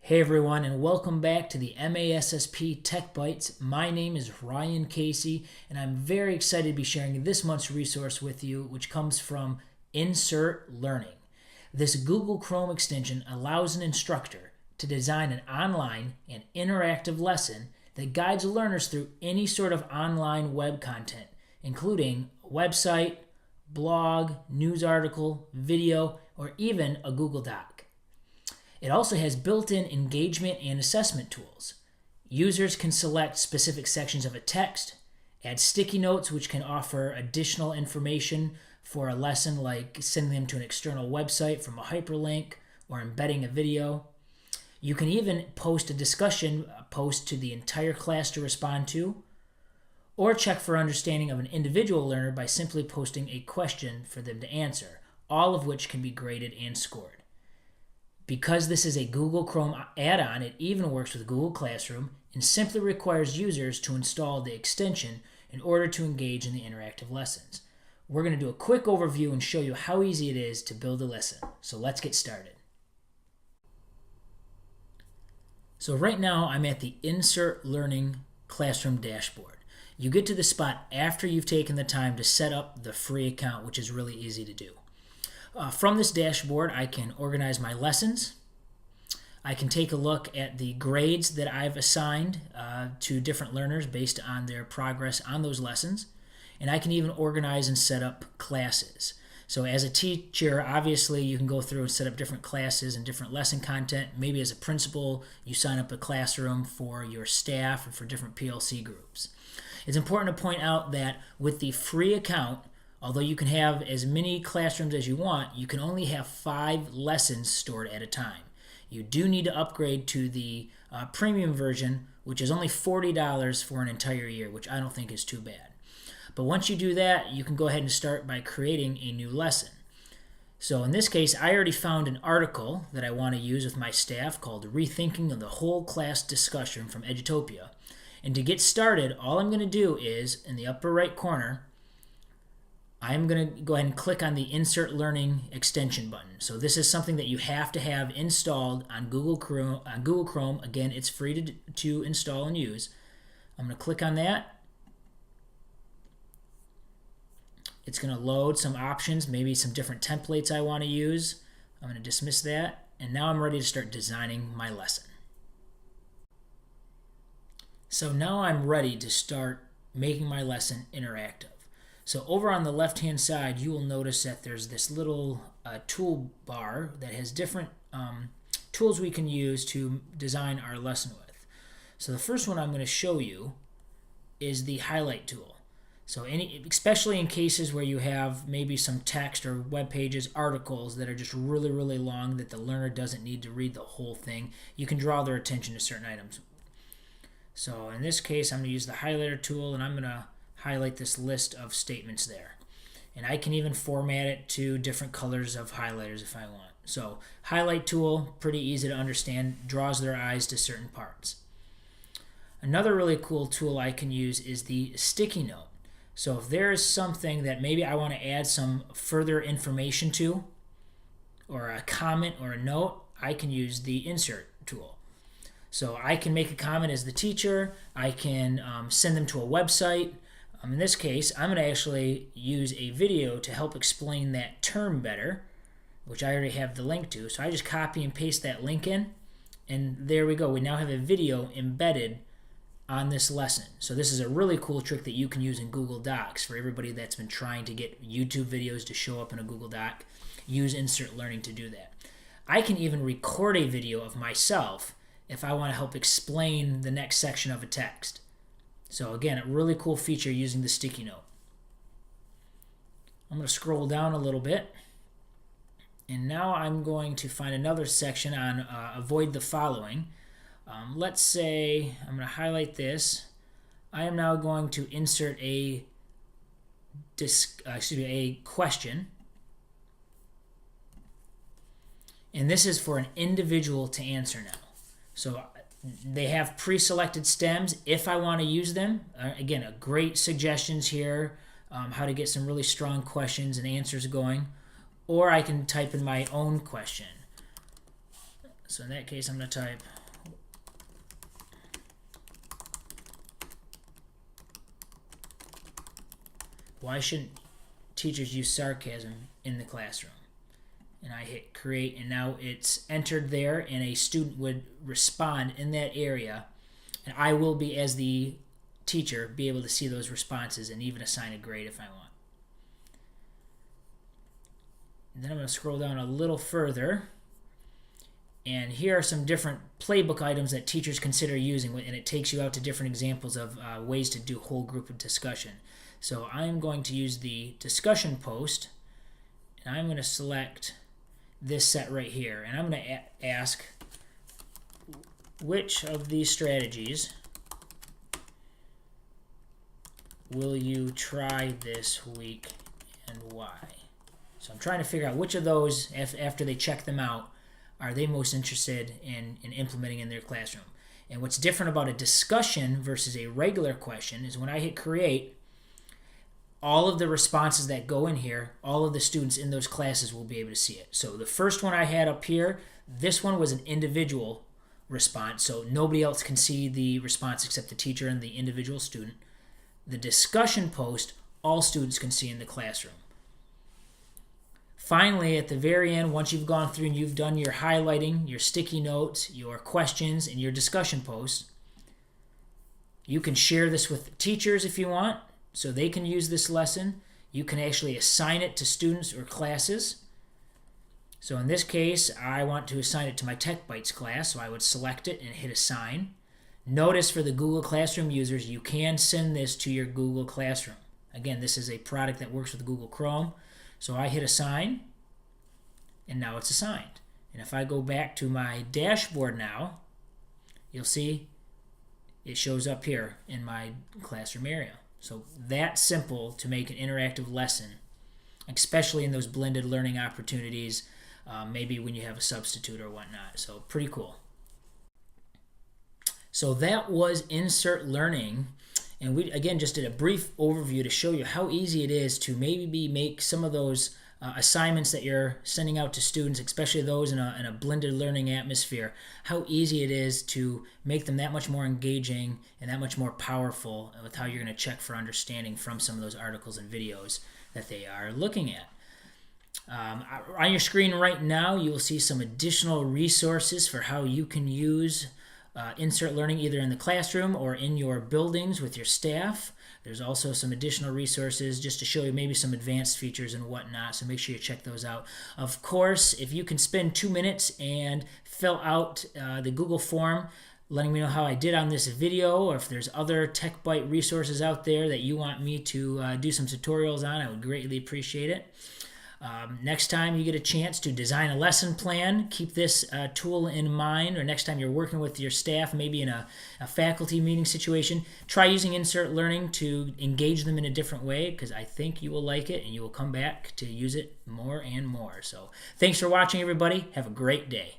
Hey everyone, and welcome back to the MASSP Tech Bytes. My name is Ryan Casey, and I'm very excited to be sharing this month's resource with you, which comes from InsertLearning. This Google Chrome extension allows an instructor to design an online and interactive lesson that guides learners through any sort of online web content, including a website, blog, news article, video, or even a Google Doc. It also has built-in engagement and assessment tools. Users can select specific sections of a text, add sticky notes which can offer additional information for a lesson, like sending them to an external website from a hyperlink or embedding a video. You can even post a discussion post to the entire class to respond to, or check for understanding of an individual learner by simply posting a question for them to answer, all of which can be graded and scored. Because this is a Google Chrome add-on, it even works with Google Classroom and simply requires users to install the extension in order to engage in the interactive lessons. We're going to do a quick overview and show you how easy it is to build a lesson. So let's get started. So right now I'm at the InsertLearning Classroom dashboard. You get to the spot after you've taken the time to set up the free account, which is really easy to do. From this dashboard, I can organize my lessons. I can take a look at the grades that I've assigned to different learners based on their progress on those lessons. And I can even organize and set up classes. So as a teacher, obviously, you can go through and set up different classes and different lesson content. Maybe as a principal, you sign up a classroom for your staff or for different PLC groups. It's important to point out that with the free account, although you can have as many classrooms as you want, you can only have 5 lessons stored at a time. You do need to upgrade to the premium version, which is only $40 for an entire year, which I don't think is too bad. But once you do that, you can go ahead and start by creating a new lesson. So in this case, I already found an article that I want to use with my staff called Rethinking of the Whole Class Discussion from Edutopia. And to get started, all I'm going to do is, in the upper right corner, I'm going to go ahead and click on the InsertLearning extension button. So this is something that you have to have installed on Google Chrome. Again, it's free to install and use. I'm going to click on that. It's going to load some options, maybe some different templates I want to use. I'm going to dismiss that. And now I'm ready to start designing my lesson. So now I'm ready to start making my lesson interactive. So over on the left-hand side, you will notice that there's this little toolbar that has different tools we can use to design our lesson with. So the first one I'm going to show you is the highlight tool. So especially in cases where you have maybe some text or web pages, articles that are just really, really long that the learner doesn't need to read the whole thing, you can draw their attention to certain items. So in this case, I'm going to use the highlighter tool, and I'm going to highlight this list of statements there. And I can even format it to different colors of highlighters if I want. So highlight tool, pretty easy to understand, draws their eyes to certain parts. Another really cool tool I can use is the sticky note. So if there is something that maybe I want to add some further information to, or a comment or a note, I can use the insert tool. So I can make a comment as the teacher, I can send them to a website. In this case, I'm going to actually use a video to help explain that term better, which I already have the link to. So I just copy and paste that link in, and there we go. We now have a video embedded on this lesson. So this is a really cool trick that you can use in Google Docs for everybody that's been trying to get YouTube videos to show up in a Google Doc. Use InsertLearning to do that. I can even record a video of myself if I want to help explain the next section of a text. So again, a really cool feature using the sticky note. I'm going to scroll down a little bit. And now I'm going to find another section on avoid the following. Let's say I'm going to highlight this. I am now going to insert a question. And this is for an individual to answer now. So they have pre-selected stems if I want to use them. Again, a great suggestions here, how to get some really strong questions and answers going. Or I can type in my own question. So in that case, I'm going to type, why shouldn't teachers use sarcasm in the classroom? And I hit create, and now it's entered there, and a student would respond in that area, and I will be, as the teacher, be able to see those responses and even assign a grade if I want. And then I'm going to scroll down a little further, and here are some different playbook items that teachers consider using, and it takes you out to different examples of ways to do whole group of discussion. So I'm going to use the discussion post, and I'm going to select this set right here, and I'm going to ask, which of these strategies will you try this week and why? So I'm trying to figure out which of those, after they check them out, are they most interested in implementing in their classroom. And what's different about a discussion versus a regular question is when I hit create, all of the responses that go in here, all of the students in those classes will be able to see it. So the first one I had up here, this one was an individual response, so nobody else can see the response except the teacher and the individual student. The discussion post, all students can see in the classroom. Finally, at the very end, once you've gone through and you've done your highlighting, your sticky notes, your questions, and your discussion posts, you can share this with teachers if you want, so they can use this lesson. You can actually assign it to students or classes. So in this case, I want to assign it to my TechBytes class, so I would select it and hit assign. Notice for the Google Classroom users, you can send this to your Google Classroom. Again, this is a product that works with Google Chrome. So I hit assign, and now it's assigned. And if I go back to my dashboard now, you'll see it shows up here in my classroom area. So that's simple to make an interactive lesson, especially in those blended learning opportunities, maybe when you have a substitute or whatnot. So pretty cool. So that was Insert Learning. And we, again, just did a brief overview to show you how easy it is to maybe make some of those assignments that you're sending out to students, especially those in a blended learning atmosphere, how easy it is to make them that much more engaging and that much more powerful with how you're going to check for understanding from some of those articles and videos that they are looking at. On your screen right now, you will see some additional resources for how you can use Insert Learning either in the classroom or in your buildings with your staff. There's also some additional resources just to show you maybe some advanced features and whatnot, so make sure you check those out. Of course, if you can spend 2 minutes and fill out the Google form letting me know how I did on this video, or if there's other TechByte resources out there that you want me to do some tutorials on, I would greatly appreciate it. Next time you get a chance to design a lesson plan, keep this tool in mind, or next time you're working with your staff, maybe in a faculty meeting situation, try using Insert Learning to engage them in a different way, because I think you will like it and you will come back to use it more and more. So thanks for watching, everybody. Have a great day.